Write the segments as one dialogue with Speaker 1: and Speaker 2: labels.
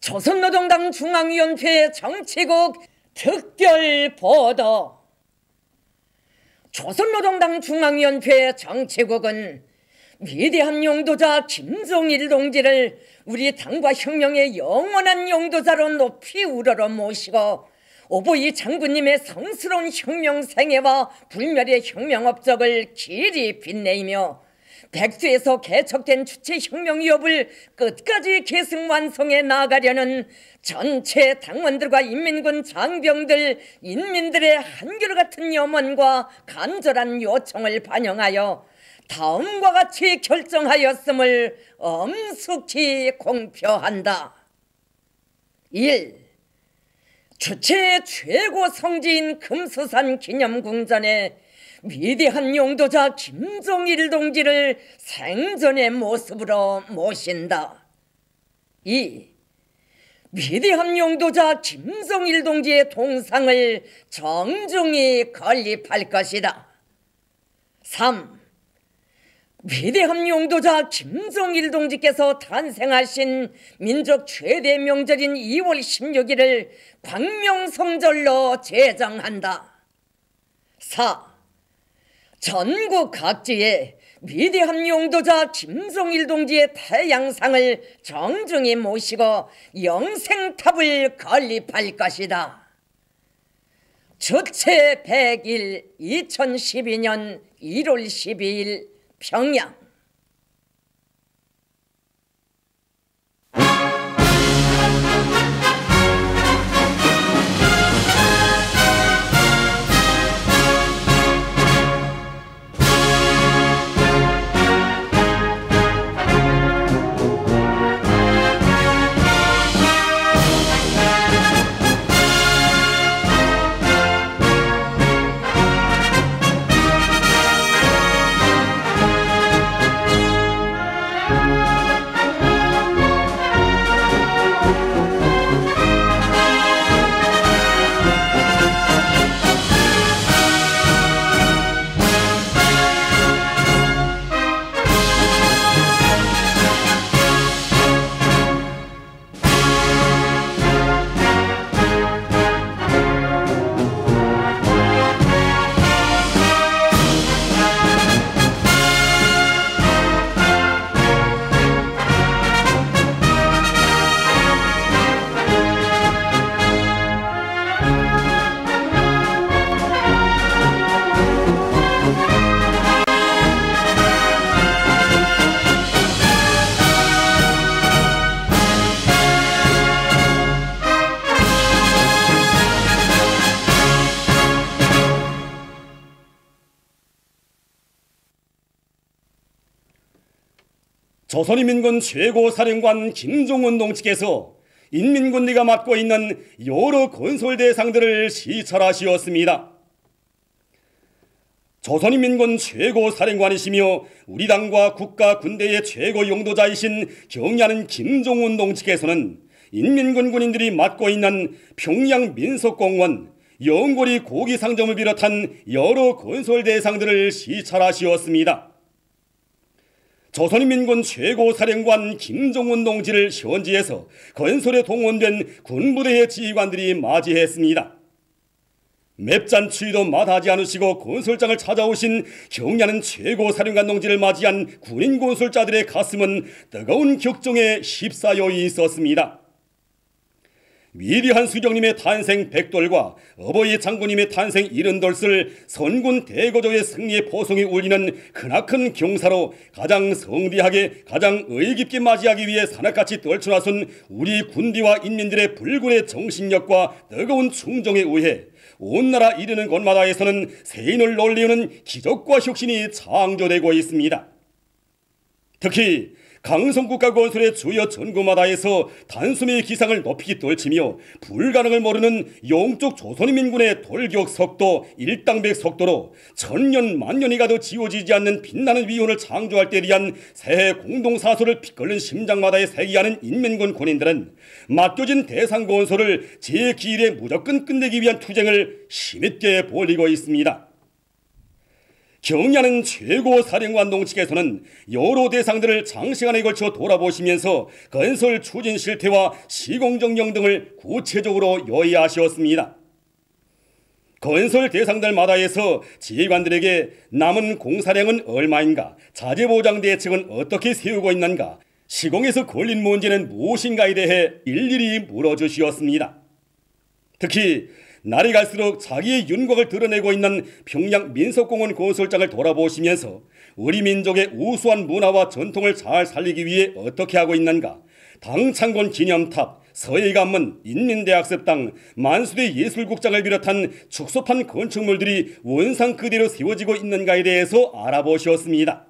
Speaker 1: 조선노동당 중앙위원회 정치국 특별보도. 조선노동당 중앙위원회 정치국은 위대한 용도자 김종일 동지를 우리 당과 혁명의 영원한 용도자로 높이 우러러 모시고 오보이 장군님의 성스러운 혁명 생애와 불멸의 혁명 업적을 길이 빛내이며 백두에서 개척된 주체혁명 위협을 끝까지 계승완성해 나아가려는 전체 당원들과 인민군 장병들, 인민들의 한결같은 염원과 간절한 요청을 반영하여 다음과 같이 결정하였음을 엄숙히 공표한다. 1. 주체 최고 성지인 금수산 기념궁전에 위대한 용도자 김종일 동지를 생전의 모습으로 모신다. 2. 위대한 용도자 김종일 동지의 동상을 정중히 건립할 것이다. 3. 위대한 용도자 김종일 동지께서 탄생하신 민족 최대 명절인 2월 16일을 광명성절로 제정한다. 4. 전국 각지에 위대한 용도자 김종일 동지의 태양상을 정중히 모시고 영생탑을 건립할 것이다. 주체 100일 2012년 1월 12일 평양.
Speaker 2: 조선인민군 최고사령관 김종운 동지께서 인민군대가 맡고 있는 여러 건설 대상들을 시찰하시었습니다. 조선인민군 최고사령관이시며 우리 당과 국가 군대의 최고 용도자이신 경의하는 김종운 동지께서는 인민군 군인들이 맡고 있는 평양 민속공원, 영고리 고기상점을 비롯한 여러 건설 대상들을 시찰하시었습니다. 조선인민군 최고사령관 김종운 동지를 현지에서 건설에 동원된 군부대의 지휘관들이 맞이했습니다. 맵잔 추위도 마다하지 않으시고 건설장을 찾아오신 경의하는 최고사령관 동지를 맞이한 군인 건설자들의 가슴은 뜨거운 격정에 휩싸여 있었습니다. 위대한 수령님의 탄생 100돌과 어버이 장군님의 탄생 70돌을 선군 대거조의 승리의 포성이 울리는 크나큰 경사로 가장 성대하게 가장 의깊게 맞이하기 위해 산악같이 떨쳐나선 우리 군대와 인민들의 불굴의 정신력과 뜨거운 충정에 의해 온 나라 이르는 곳마다에서는 세인을 놀리우는 기적과 혁신이 창조되고 있습니다. 특히 강성국가 건설의 주요 전구마다에서 단숨의 기상을 높이 떨치며 불가능을 모르는 영적 조선인민군의 돌격 속도, 일당백 속도로 천년 만년이 가도 지워지지 않는 빛나는 위훈을 창조할 때 대한 새해 공동사소를 피끓는 심장마다에 새기하는 인민군 군인들은 맡겨진 대상 건설을 제 기일에 무조건 끝내기 위한 투쟁을 힘있게 벌이고 있습니다. 경야는 최고 사령관동 측에서는 여러 대상들을 장시간에 걸쳐 돌아보시면서 건설 추진 실태와 시공 정령 등을 구체적으로 요의하셨습니다. 건설 대상들마다에서 지휘관들에게 남은 공사량은 얼마인가, 자재보장 대책은 어떻게 세우고 있는가, 시공에서 걸린 문제는 무엇인가에 대해 일일이 물어주시었습니다. 특히 날이 갈수록 자기의 윤곽을 드러내고 있는 평양 민속공원 건설장을 돌아보시면서 우리 민족의 우수한 문화와 전통을 잘 살리기 위해 어떻게 하고 있는가, 당창건 기념탑, 서해관문, 인민대학습당, 만수대 예술국장을 비롯한 축소판 건축물들이 원상 그대로 세워지고 있는가에 대해서 알아보셨습니다.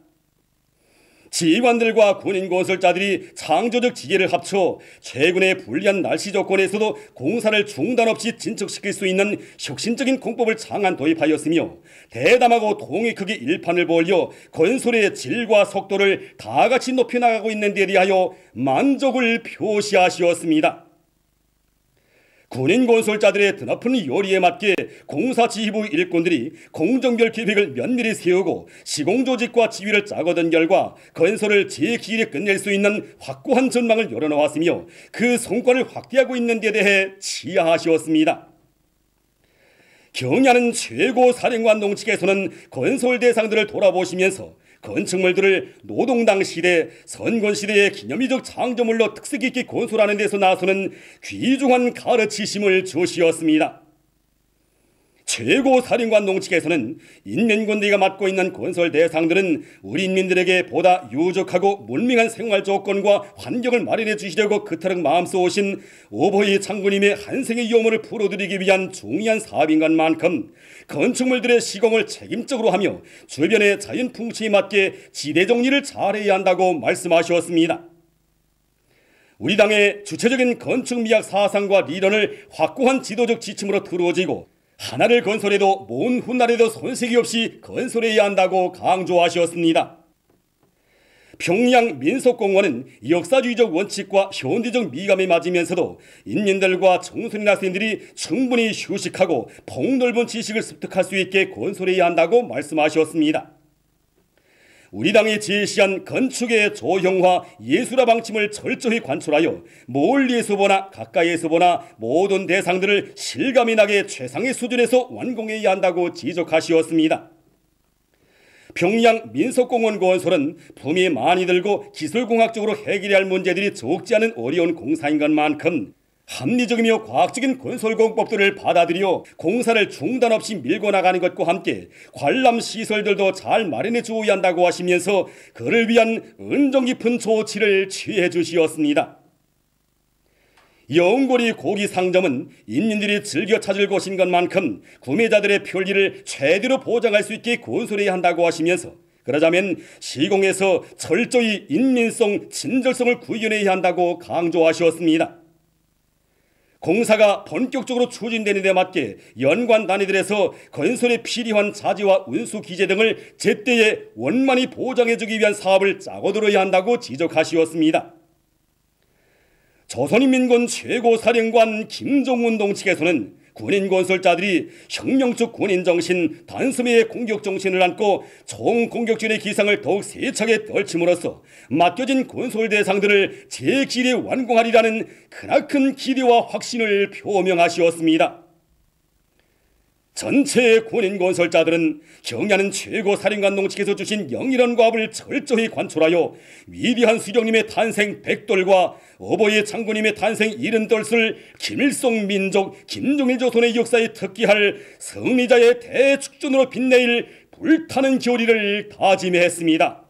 Speaker 2: 지휘관들과 군인 건설자들이 창조적 지혜를 합쳐 최근의 불리한 날씨 조건에서도 공사를 중단 없이 진척시킬 수 있는 혁신적인 공법을 창안 도입하였으며 대담하고 통익하게 일판을 벌려 건설의 질과 속도를 다같이 높여나가고 있는 데 대하여 만족을 표시하시었습니다. 군인 건설자들의 드높은 요리에 맞게 공사지휘부 일꾼들이 공정별 계획을 면밀히 세우고 시공조직과 지휘를 짜거든 결과 건설을 제 기일에 끝낼 수 있는 확고한 전망을 열어놓았으며 그 성과를 확대하고 있는 데 대해 치하하셨습니다. 경야는 최고 사령관동 측에서는 건설 대상들을 돌아보시면서 건축물들을 노동당 시대, 선건 시대의 기념비적 창조물로 특색 있게 건설하는 데서 나서는 귀중한 가르치심을 주시었습니다. 최고 사령관동 측에서는 인민군대가 맡고 있는 건설 대상들은 우리 인민들에게 보다 유적하고 문명한 생활 조건과 환경을 마련해 주시려고 그토록 마음쓰오신 오보이 장군님의 한생의 염원을 풀어드리기 위한 중요한 사업인 것만큼 건축물들의 시공을 책임적으로 하며 주변의 자연 풍치에 맞게 지대 정리를 잘해야 한다고 말씀하셨습니다. 우리 당의 주체적인 건축 미학 사상과 리더를 확고한 지도적 지침으로 틀어지고 하나를 건설해도 먼 훗날에도 손색이 없이 건설해야 한다고 강조하셨습니다. 평양 민속공원은 역사주의적 원칙과 현대적 미감에 맞으면서도 인민들과 청소년 학생들이 충분히 휴식하고 폭넓은 지식을 습득할 수 있게 건설해야 한다고 말씀하셨습니다. 우리 당이 제시한 건축의 조형화 예술화 방침을 철저히 관철하여 멀리에서 보나 가까이에서 보나 모든 대상들을 실감이 나게 최상의 수준에서 완공해야 한다고 지적하시었습니다. 평양 민속공원 건설은 품이 많이 들고 기술공학적으로 해결해야 할 문제들이 적지 않은 어려운 공사인 것만큼 합리적이며 과학적인 건설공법들을 받아들여 공사를 중단 없이 밀고 나가는 것과 함께 관람 시설들도 잘 마련해 주어야 한다고 하시면서 그를 위한 은정 깊은 조치를 취해 주시었습니다. 영골이 고기 상점은 인민들이 즐겨 찾을 곳인 것만큼 구매자들의 편리를 최대로 보장할 수 있게 건설해야 한다고 하시면서 그러자면 시공에서 철저히 인민성, 친절성을 구현해야 한다고 강조하셨습니다. 공사가 본격적으로 추진되는 데 맞게 연관 단위들에서 건설에 필요한 자재와 운수 기재 등을 제때에 원만히 보장해주기 위한 사업을 짜고 들어야 한다고 지적하시었습니다. 조선인민군 최고사령관 김정운동 측에서는 군인 건설자들이 혁명적 군인 정신, 단숨의 공격 정신을 안고 총 공격진의 기상을 더욱 세차게 떨침으로써 맡겨진 건설 대상들을 제 길에 완공하리라는 크나큰 기대와 확신을 표명하시었습니다. 전체 군인 건설자들은 경야는 최고 사령관동 측에서 주신 영일한 과업을 철저히 관철하여 위대한 수령님의 탄생 100돌과 어버이 장군님의 탄생 70돌을 김일성 민족 김종일 조선의 역사에 특기할 승리자의 대축전으로 빛내일 불타는 결의를 다짐했습니다.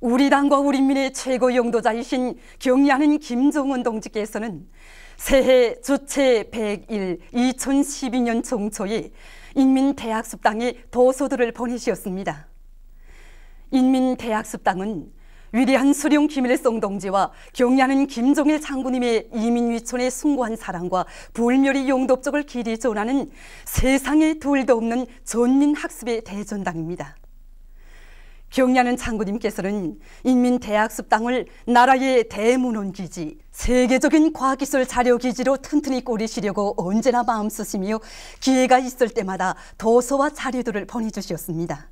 Speaker 3: 우리 당과 우리 민의 최고 영도자이신 경리하는 김종원 동지께서는 새해 주체 100일 2012년 정초에 인민대학습당에 도서들을 보내시었습니다. 인민대학습당은 위대한 수령 김일성 동지와 경리하는 김종일 장군님의 이민위촌에 숭고한 사랑과 불멸의 용도적을 길이 전하는 세상에 둘도 없는 전민학습의 대전당입니다. 경리하는 장군님께서는 인민대학습당을 나라의 대문헌기지, 세계적인 과학기술 자료기지로 튼튼히 꾸리시려고 언제나 마음쓰시며 기회가 있을 때마다 도서와 자료들을 보내주셨습니다.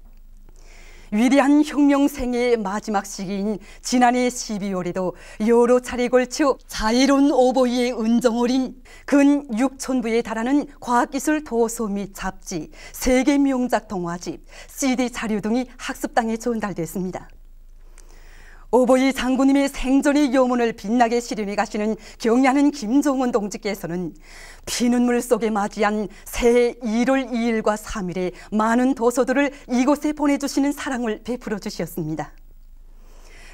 Speaker 3: 위대한 혁명생의 마지막 시기인 지난해 12월에도 여러 차례 걸쳐 자유로운 오보이의 은정 어린 근 6,000부에 달하는 과학기술 도서 및 잡지, 세계 명작 동화집, CD 자료 등이 학습당에 전달됐습니다. 오보이 장군님의 생전의 염원을 빛나게 실현해 가시는 경리하는 김종원 동지께서는 피눈물 속에 맞이한 새해 1월 2일과 3일에 많은 도서들을 이곳에 보내주시는 사랑을 베풀어 주셨습니다.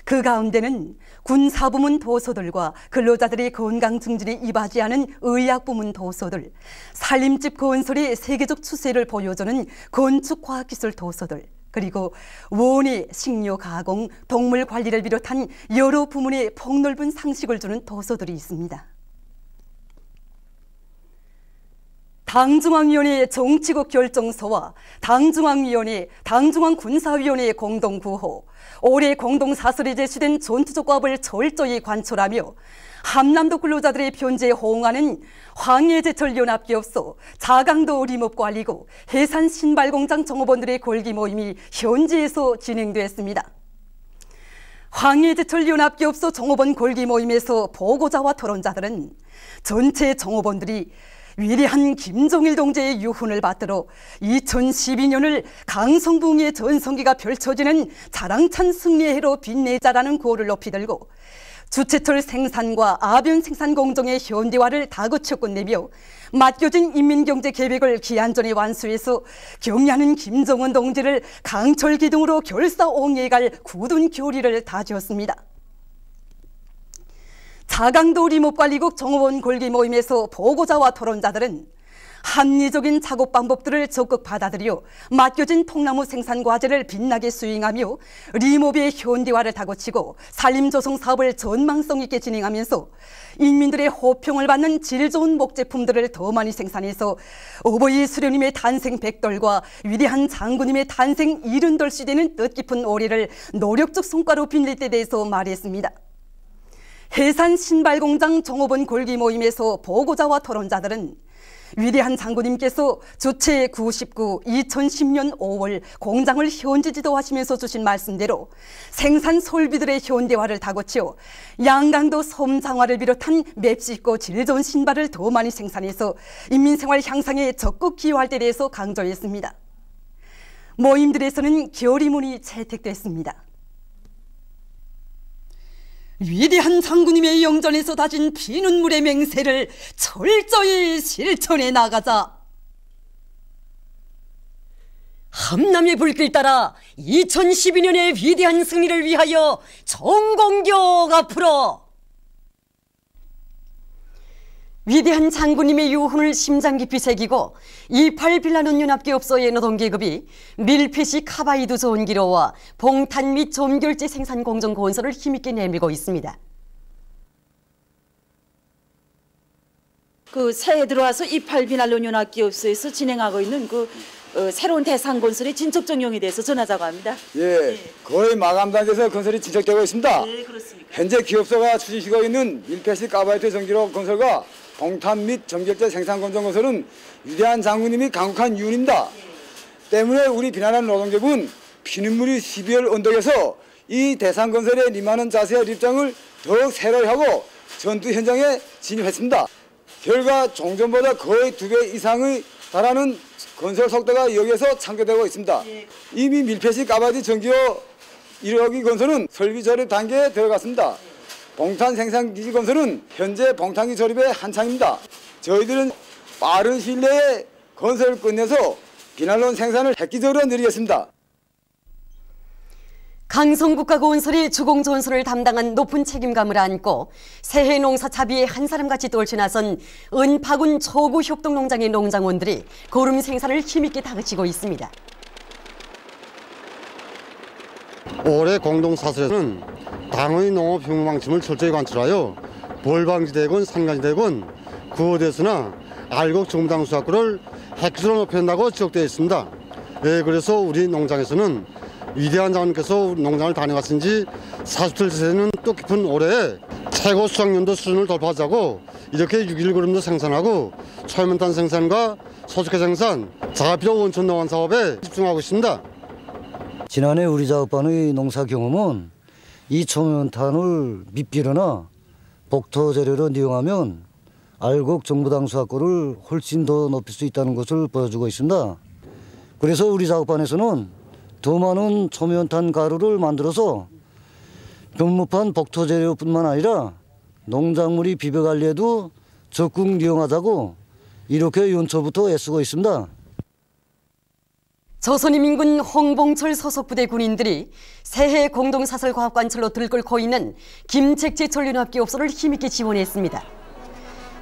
Speaker 3: 그 가운데는 군사부문 도서들과 근로자들의 건강 증진에 이바지하는 의학부문 도서들, 살림집 건설의 세계적 추세를 보여주는 건축과학기술 도서들, 그리고 원예, 식료 가공, 동물 관리를 비롯한 여러 부문에 폭넓은 상식을 주는 도서들이 있습니다. 당중앙위원회 정치국 결정서와 당중앙위원회, 당중앙군사위원회 공동구호, 올해 공동사설에 제시된 전투적과업을 철저히 관철하며 함남도 근로자들의 편제에 호응하는 황해제철연합기업소, 자강도 어림업관리고, 해산신발공장 종업원들의 골기 모임이 현지에서 진행됐습니다. 황해제철연합기업소 종업원 골기 모임에서 보고자와 토론자들은 전체 종업원들이 위대한 김종일 동지의 유훈을 받들어 2012년을 강성붕의 전성기가 펼쳐지는 자랑찬 승리의 해로 빛내자라는 구호를 높이 들고 주체철 생산과 아변 생산 공정의 현대화를 다그쳐 끝내며 맡겨진 인민경제 계획을 기한 전에 완수해서 경리하는 김정은 동지를 강철 기둥으로 결사옹해갈 굳은 교리를 다지었습니다. 자강도 리목관리국 종업원 골기 모임에서 보고자와 토론자들은 합리적인 작업 방법들을 적극 받아들여 맡겨진 통나무 생산 과제를 빛나게 수행하며 리모비의 현대화를 다그치고 산림조성 사업을 전망성 있게 진행하면서 인민들의 호평을 받는 질 좋은 목제품들을 더 많이 생산해서 오보이 수령님의 탄생 100돌과 위대한 장군님의 탄생 70돌 되는 뜻깊은 올해를 노력적 성과로 빛낼 때 대해서 말했습니다. 해산 신발공장 종업원 골기 모임에서 보고자와 토론자들은 위대한 장군님께서 주체 99, 2010년 5월 공장을 현지 지도하시면서 주신 말씀대로 생산 설비들의 현대화를 다그쳐 양강도 섬장화를 비롯한 맵시고 질 좋은 신발을 더 많이 생산해서 인민생활 향상에 적극 기여할 때 대해서 강조했습니다. 모임들에서는 결의문이 채택됐습니다. 위대한 장군님의 영전에서 다진 피눈물의 맹세를 철저히 실천해 나가자.
Speaker 1: 함남의 불길 따라 2012년의 위대한 승리를 위하여 정공격 앞으로. 위대한 장군님의 유훈을 심장 깊이 새기고 28 빌라논 연합기업소의 노동계급이 밀폐식 카바이드 전기로와 봉탄 및 점결제 생산 공정 건설을 힘있게 내밀고 있습니다.
Speaker 4: 그 새해 들어와서 28 빌라논 연합기업소에서 진행하고 있는 새로운 대상 건설의 진척 정용에 대해서 전하자고 합니다.
Speaker 5: 예, 거의 마감 단계에서 건설이 진척되고 있습니다.
Speaker 4: 네, 그렇습니까?
Speaker 5: 현재 기업소가 추진시키고 있는 밀폐식 카바이드 전기로 건설과 봉탄 및 점결제 생산 공정 건설은 위대한 장군님이 강국한 이유입니다. 때문에 우리 비난하는 노동계급은 피눈물이 12월 언덕에서 이 대상 건설에 임하는 자세와 입장을 더욱 세로히 하고 전투 현장에 진입했습니다. 결과 종전보다 거의 2배 이상의 달하는 건설 속도가 여기에서 창조되고 있습니다. 이미 밀폐식 카바이드 전기로 1호기 건설은 설비 조립 단계에 들어갔습니다. 봉탄 생산 기지 건설은 현재 봉탄기 조립의 한창입니다. 저희들은 빠른 시일 내에 건설을 끝내서 비난론 생산을 획기적으로 늘리겠습니다.
Speaker 1: 강성국가고은설이 주공조은설을 담당한 높은 책임감을 안고 새해 농사 차비에 한 사람같이 떨쳐 나선 은파군 초구 효동농장의 농장원들이 고름 생산을 힘있게 다그치고 있습니다.
Speaker 6: 올해 공동사설에서는 당의 농업 흉물 방침을 철저히 관철하여 벌방지대군, 산간지대군, 구호대수나 알곡 정부당 수확구를 획수로 높인다고 지적되어 있습니다. 그래서 우리 농장에서는 위대한 장군께서 농장을 다녀갔은 지 40절 지새는 뜻깊은 올해에 최고 수확연도 수준을 돌파하자고 이렇게 6일 그름도 생산하고 초연탄 생산과 소주회 생산, 자가필요 원천 농원 사업에 집중하고 있습니다.
Speaker 7: 지난해 우리 작업반의 농사 경험은 이 초연탄을 밑비료나 복토 재료로 이용하면 알곡 정부당 수확고를 훨씬 더 높일 수 있다는 것을 보여주고 있습니다. 그래서 우리 작업반에서는 더 많은 초면탄 가루를 만들어서 변무판 복토 재료뿐만 아니라 농작물이 비벼 관리에도 적극 이용하자고 이렇게 연초부터 애쓰고 있습니다.
Speaker 1: 조선인민군 홍봉철 소속 부대 군인들이 새해 공동사설과학관철로 들끓고 있는 김책제철연합기업소를 힘있게 지원했습니다.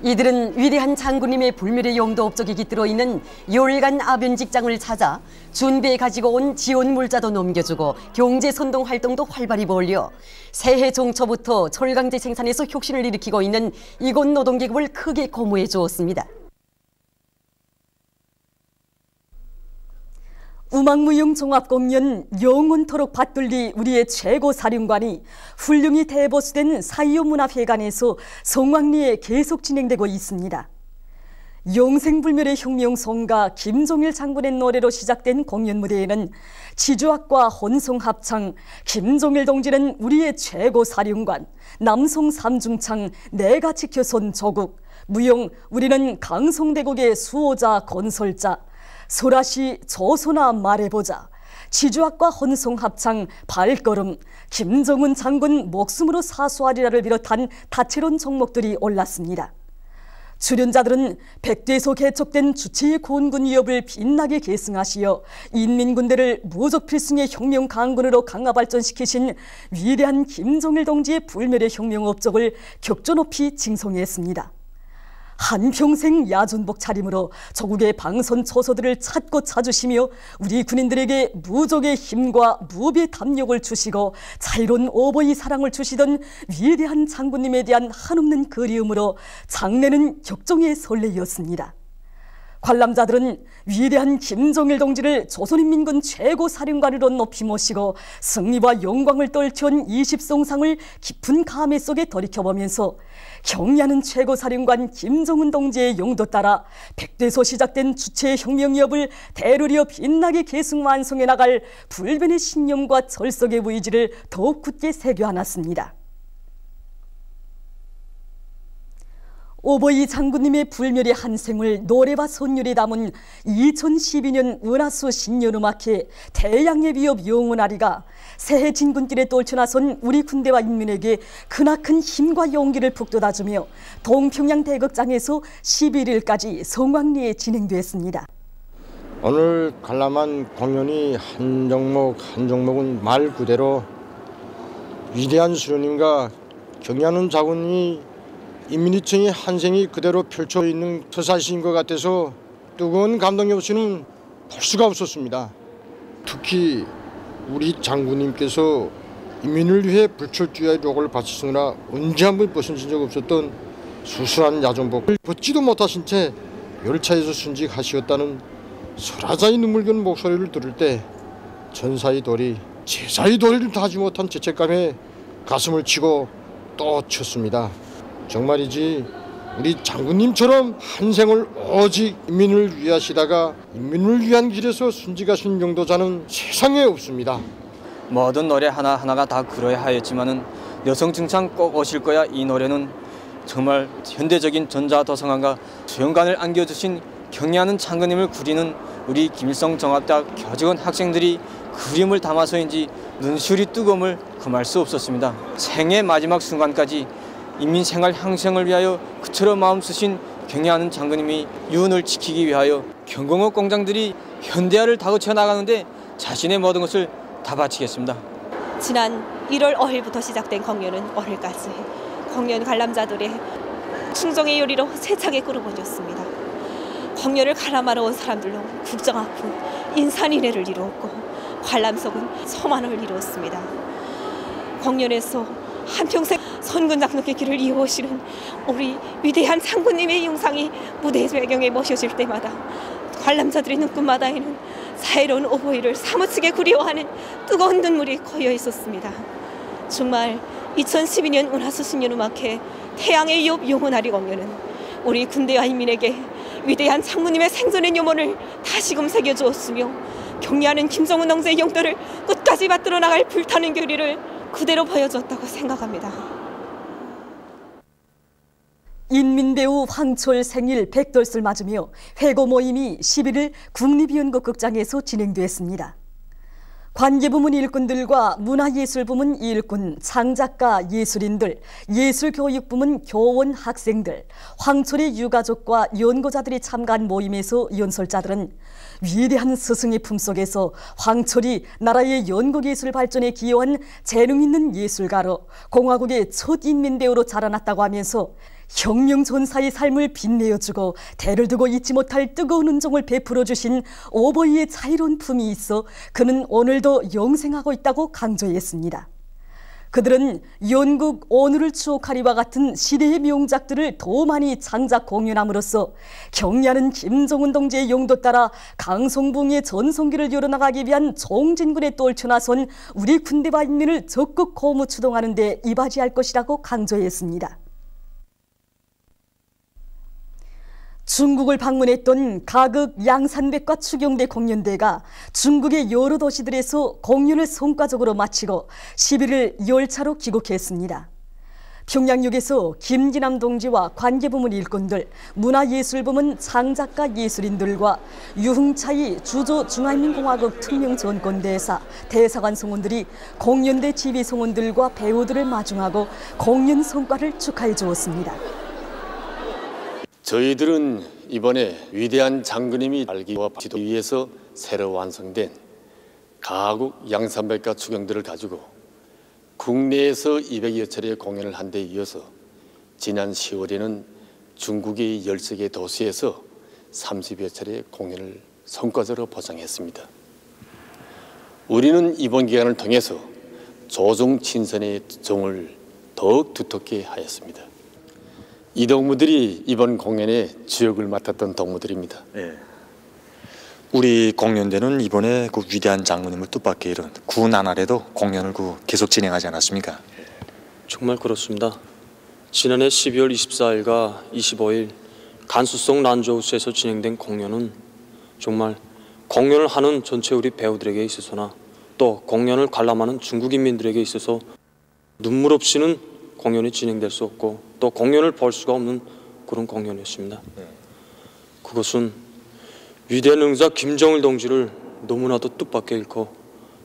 Speaker 1: 이들은 위대한 장군님의 불멸의 용도 업적이 깃들어 있는 요일간 아변 직장을 찾아 준비해 가지고 온 지원 물자도 넘겨주고 경제 선동 활동도 활발히 벌여 새해 종초부터 철강제 생산에서 혁신을 일으키고 있는 이곳 노동계급을 크게 고무해 주었습니다.
Speaker 3: 우망무용 종합공연 영원토록 받들리 우리의 최고 사령관이 훌륭히 대보수된 4.25 문화회관에서 성황리에 계속 진행되고 있습니다. 영생불멸의 혁명송가 김종일 장군의 노래로 시작된 공연 무대에는 지주학과 혼성합창, 김종일 동지는 우리의 최고 사령관, 남송 삼중창, 내가 지켜선 조국, 무용 우리는 강성대국의 수호자 건설자, 소라시 조소나 말해보자, 지주학과 혼성합창, 발걸음, 김정은 장군 목숨으로 사수하리라를 비롯한 다채로운 종목들이 올랐습니다. 출연자들은 백대에서 개척된 주체의 고군군 위협을 빛나게 계승하시어 인민군대를 무적 필승의 혁명 강군으로 강화 발전시키신 위대한 김종일 동지의 불멸의 혁명 업적을 격조 높이 징송했습니다. 한평생 야전복 차림으로 조국의 방선 초소들을 찾고 찾으시며 우리 군인들에게 무적의 힘과 무비의 담력을 주시고 자유로운 오보의 사랑을 주시던 위대한 장군님에 대한 한없는 그리움으로 장례는 격정의 설레이었습니다. 관람자들은 위대한 김종일 동지를 조선인민군 최고 사령관으로 높이 모시고 승리와 영광을 떨쳐온 20송상을 깊은 감회 속에 돌이켜보면서 경의하는 최고 사령관 김정은 동지의 용도 따라 백대에서 시작된 주체의 혁명위협을 대르리어 빛나게 계승 완성해 나갈 불변의 신념과 절석의 의지를 더욱 굳게 새겨안았습니다. 오보이 장군님의 불멸의 한생을 노래와 선율이 담은 2012년 은하수 신년음악회 태양의 위협 영원하리가 새해 진군길에 떨쳐나선 우리 군대와 인민에게 크나큰 힘과 용기를 북돋아주며 동평양 대극장에서 11일까지 성황리에 진행됐습니다.
Speaker 8: 오늘 관람한 공연이 한 종목은 말 그대로 위대한 수련님과 경의하는 장군이 인민위청의 한생이 그대로 펼쳐 있는 서사시인 것 같아서 뜨거운 감동이 없이는 볼 수가 없었습니다. 특히 우리 장군님께서 인민을 위해 불철주야의 록을 바치시느라 언제 한번 벗으신 적 없었던 수수한 야전복을 벗지도 못하신 채 열차에서 순직하시었다는 설하자의 눈물겨운 목소리를 들을 때 전사의 도리, 제사의 도리를 다하지 못한 죄책감에 가슴을 치고 또 쳤습니다. 정말이지 우리 장군님처럼 한 생을 오직 인민을 위하시다가 인민을 위한 길에서 순직하신 용도자는 세상에 없습니다.
Speaker 9: 모든 노래 하나하나가 다 그러야 하였지만은 여성 칭찬 꼭 오실 거야. 이 노래는 정말 현대적인 전자도성관과 수영관을 안겨주신 경의하는 장군님을 구리는 우리 김일성 종합대학 교직원 학생들이 그림을 담아서인지 눈시울이 뜨거움을 금할 수 없었습니다. 생의 마지막 순간까지 인민 생활 향상을 위하여 그처럼 마음 쓰신 경의하는 장군님이 유언을 지키기 위하여 경공업 공장들이 현대화를 다그쳐 나가는데 자신의 모든 것을 다 바치겠습니다.
Speaker 10: 지난 1월 5일부터 시작된 공연은 오늘까지 공연 관람자들의 충정의 요리로 세차게 끌어버렸습니다. 공연을 관람하러 온 사람들로 국정 아픈 인산인해를 이루었고 관람석은 소만을 이루었습니다. 공연에서 한평생 선군 장로의 길을 이어오시는 우리 위대한 장군님의 영상이 무대 배경에 모셔질 때마다 관람자들의 눈끝마다에는 사이로운 오보이를 사무치게 그리워하는 뜨거운 눈물이 고여 있었습니다. 정말 2012년 운하수신년음악회 태양의 엽 영원하리 공연은 우리 군대와 인민에게 위대한 장군님의 생전의 염원을 다시금 새겨주었으며 경리하는 김정은 동지의 용도를 끝까지 받들어 나갈 불타는 결의를 그대로 보여줬다고 생각합니다.
Speaker 3: 인민배우 황철 생일 100돌을 맞으며 회고 모임이 11일 국립연극극장에서 진행됐습니다. 관계부문 일꾼들과 문화예술부문 일꾼, 창작가 예술인들, 예술교육부문 교원 학생들, 황철의 유가족과 연고자들이 참가한 모임에서 연설자들은 위대한 스승의 품속에서 황철이 나라의 연극예술 발전에 기여한 재능 있는 예술가로 공화국의 첫 인민배우로 자라났다고 하면서 혁명 전사의 삶을 빛내어주고 대를 두고 잊지 못할 뜨거운 은총을 베풀어 주신 오버이의 자유로운 품이 있어 그는 오늘도 영생하고 있다고 강조했습니다. 그들은 연극 오늘을 추억하리와 같은 시대의 명작들을 더 많이 창작 공연함으로써 경리하는 김정은 동지의 용도 따라 강성붕의 전성기를 열어나가기 위한 종진군에 떨쳐나선 우리 군대와 인민을 적극 고무 추동하는 데 이바지할 것이라고 강조했습니다. 중국을 방문했던 가극 양산백과 추경대 공연대가 중국의 여러 도시들에서 공연을 성과적으로 마치고 11일 열차로 귀국했습니다. 평양역에서 김기남 동지와 관계부문 일꾼들, 문화예술부문 창작가 예술인들과 유흥차이 주조 중화인민공화국 특명전권대사, 대사관 성원들이 공연대 지휘 성원들과 배우들을 마중하고 공연 성과를 축하해 주었습니다.
Speaker 11: 저희들은 이번에 위대한 장군님이 알기와 지도 위해서 새로 완성된 가국 양산백과 추경들을 가지고 국내에서 200여 차례의 공연을 한 데 이어서 지난 10월에는 중국의 13개 도시에서 30여 차례의 공연을 성과적으로 보장했습니다. 우리는 이번 기간을 통해서 조종 친선의 종을 더욱 두텁게 하였습니다. 이 동무들이 이번 공연의 주역을 맡았던 동무들입니다.
Speaker 12: 네. 우리 공연대는 이번에 그 위대한 장군님을 뜻밖의 이룬 구나날에도 공연을 계속 진행하지 않았습니까?
Speaker 13: 정말 그렇습니다. 지난해 12월 24일과 25일 간수성 란저우스에서 진행된 공연은 정말 공연을 하는 전체 우리 배우들에게 있어서나 또 공연을 관람하는 중국 인민들에게 있어서 눈물 없이는 공연이 진행될 수 없고 또 공연을 볼 수가 없는 그런 공연이었습니다. 그것은 위대한 응사 김정일 동지를 너무나도 뜻밖의 잃고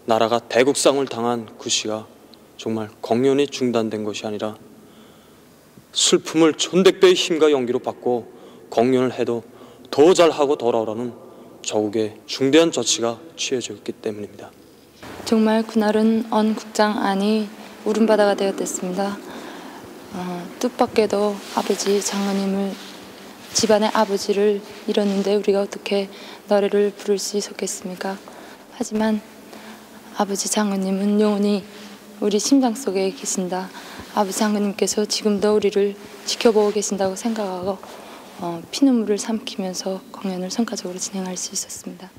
Speaker 13: 나라가 대국상을 당한 그 시가 정말 공연이 중단된 것이 아니라 슬픔을 천백배의 힘과 용기로 받고 공연을 해도 더 잘하고 돌아오라는 조국의 중대한 조치가 취해져 있기 때문입니다.
Speaker 14: 정말 그날은 언 국장 안이 울음바다가 되었습니다. 뜻밖에도 아버지 장로님을 집안의 아버지를 잃었는데 우리가 어떻게 노래를 부를 수 있었겠습니까? 하지만 아버지 장로님은 영원히 우리 심장 속에 계신다. 아버지 장로님께서 지금도 우리를 지켜보고 계신다고 생각하고 피눈물을 삼키면서 공연을 성과적으로 진행할 수 있었습니다.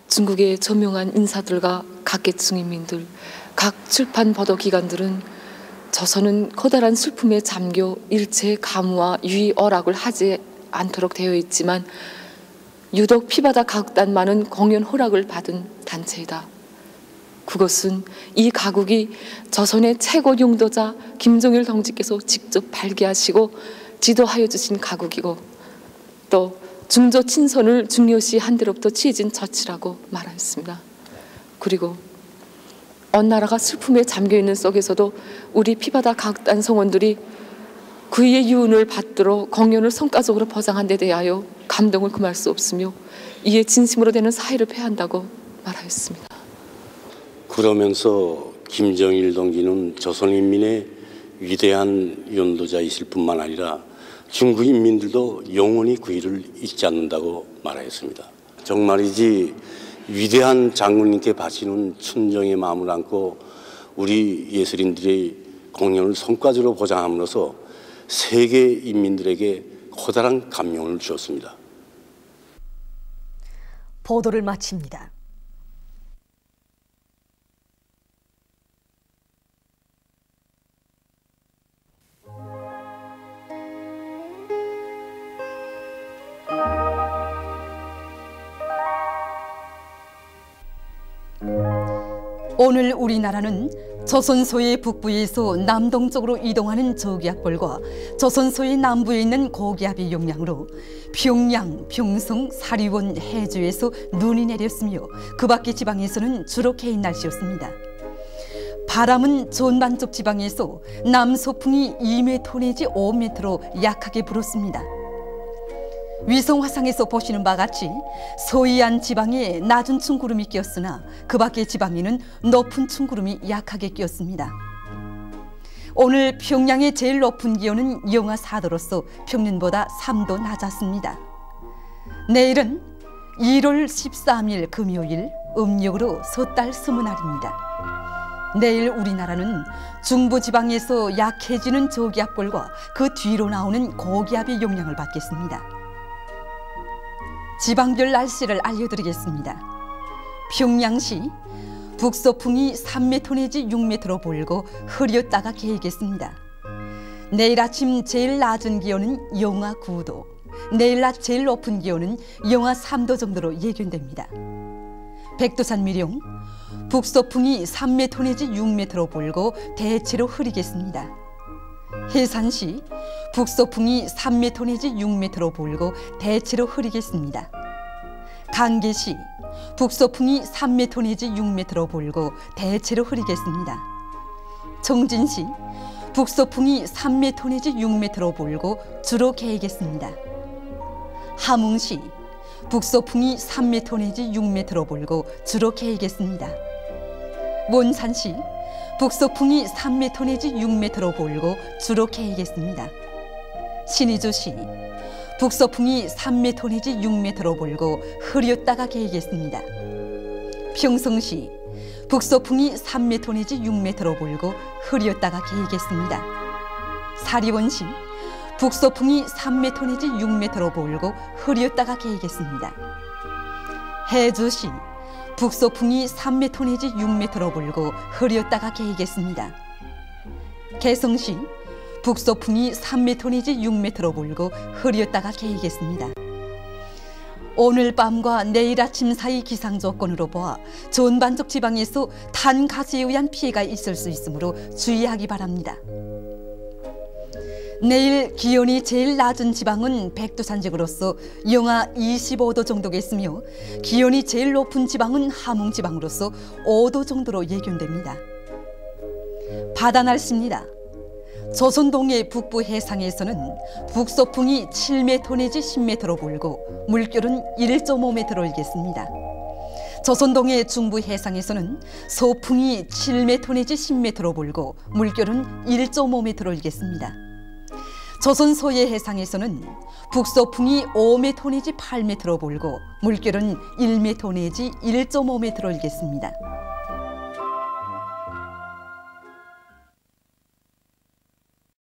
Speaker 15: 중국의 저명한 인사들과 각계층 인민들, 각 출판 보도기관들은 조선은 커다란 슬픔에 잠겨 일체 가무와 유의 어락을 하지 않도록 되어 있지만 유독 피바다 가극단만은 공연 허락을 받은 단체이다. 그것은 이 가국이 조선의 최고 용도자 김정일 동지께서 직접 발기하시고 지도하여 주신 가국이고 또 중조 친선을 중요시한 데로부터 취해진 조치라고 말하였습니다. 그리고 어느 나라가 슬픔에 잠겨있는 속에서도 우리 피바다 가극단 성원들이 그의 유운을 받들어 공연을 성과적으로 보장한 데 대하여 감동을 금할 수 없으며 이에 진심으로 되는 사의를 표한다고 말하였습니다.
Speaker 16: 그러면서 김정일 동지는 조선인민의 위대한 연도자이실 뿐만 아니라 중국 인민들도 영원히 그 일을 잊지 않는다고 말하였습니다. 정말이지 위대한 장군님께 바치는 순정의 마음을 안고 우리 예술인들의 공연을 손가락으로 보장함으로써 세계 인민들에게 커다란 감명을 주었습니다.
Speaker 1: 보도를 마칩니다.
Speaker 3: 오늘 우리나라는 조선소의 북부에서 남동쪽으로 이동하는 저기압벌과 조선소의 남부에 있는 고기압의 영향으로 평양, 평성, 사리원, 해주에서 눈이 내렸으며 그 밖의 지방에서는 주로 개인 날씨였습니다. 바람은 전반쪽 지방에서 남서풍이 2m 내지 5m로 약하게 불었습니다. 위성 화상에서 보시는 바와 같이 서해안 지방에 낮은 층구름이 끼었으나 그 밖의 지방에는 높은 층구름이 약하게 끼었습니다. 오늘 평양의 제일 높은 기온은 영하 4도로서 평년보다 3도 낮았습니다. 내일은 1월 13일 금요일 음력으로 섣달 20날입니다. 내일 우리나라는 중부지방에서 약해지는 저기압벌과 그 뒤로 나오는 고기압의 영향을 받겠습니다. 지방별 날씨를 알려드리겠습니다. 평양시 북서풍이 3m 내지 6m로 불고 흐렸다가 개겠습니다. 내일 아침 제일 낮은 기온은 영하 9도, 내일 낮 제일 높은 기온은 영하 3도 정도로 예견됩니다. 백두산 미령 북서풍이 3m 내지 6m로 불고 대체로 흐리겠습니다. 해산시 북서풍이 3m 내지 6m로 불고 대체로 흐리겠습니다. 강계시 북서풍이 3m 내지 6m로 불고 대체로 흐리겠습니다. 청진시 북서풍이 3m 내지 6m로 불고 주로 개겠습니다. 함흥시 북서풍이 3m 내지 6m로 불고 주로 개겠습니다. 몬산시 북서풍이 3m 내지 6m로 불고 주로 개겠습니다. 신의주시 북서풍이 3m 내지 6m로 불고 흐렸다가 개겠습니다. 평성시 북서풍이 3m 내지 6m로 불고 흐렸다가 개겠습니다. 사리원시 북서풍이 3m 내지 6m로 불고 흐렸다가 개겠습니다. 해주시 북서풍이 3m 내지 6m로 불고 흐렸다가 개겠습니다. 개성시 북서풍이 3m 내지 6m로 불고 흐렸다가 개겠습니다. 오늘 밤과 내일 아침 사이 기상 조건으로 보아 전반적 지방에서 탄가스에 의한 피해가 있을 수 있으므로 주의하기 바랍니다. 내일 기온이 제일 낮은 지방은 백두산 지역으로서 영하 25도 정도겠으며 기온이 제일 높은 지방은 함흥 지방으로서 5도 정도로 예견됩니다. 바다 날씨입니다. 조선동해 북부 해상에서는 북서풍이 7m 내지 10m로 불고 물결은 1.5m로 일겠습니다. 조선동해 중부 해상에서는 서풍이 7m 내지 10m로 불고 물결은 1.5m로 일겠습니다. 조선 서해 해상에서는 북서풍이 5m 내지 8m로 불고 물결은 1m 내지 1.5m로 일겠습니다.